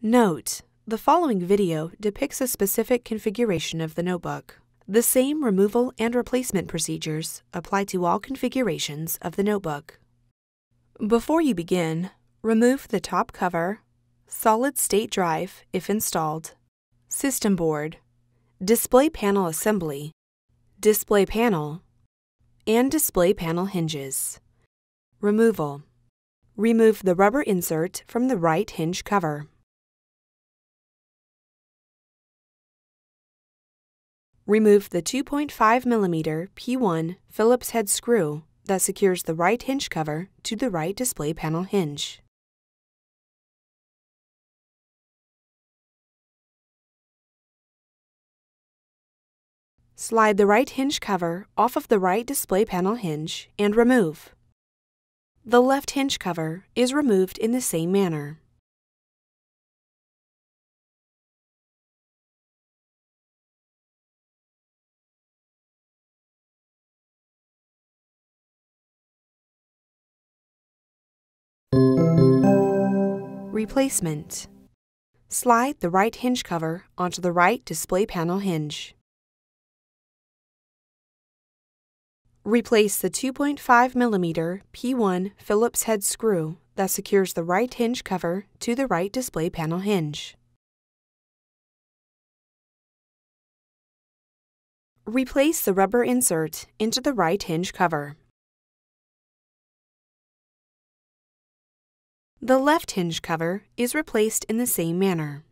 Note: the following video depicts a specific configuration of the notebook. The same removal and replacement procedures apply to all configurations of the notebook. Before you begin, remove the top cover, solid-state drive if installed, system board, display panel assembly, display panel, and display panel hinges. Removal: remove the rubber insert from the right hinge cover. Remove the 2.5mm P1 Phillips head screw that secures the right hinge cover to the right display panel hinge. Slide the right hinge cover off of the right display panel hinge and remove. The left hinge cover is removed in the same manner. Replacement: slide the right hinge cover onto the right display panel hinge. Replace the 2.5mm P1 Phillips head screw that secures the right hinge cover to the right display panel hinge. Replace the rubber insert into the right hinge cover. The left hinge cover is replaced in the same manner.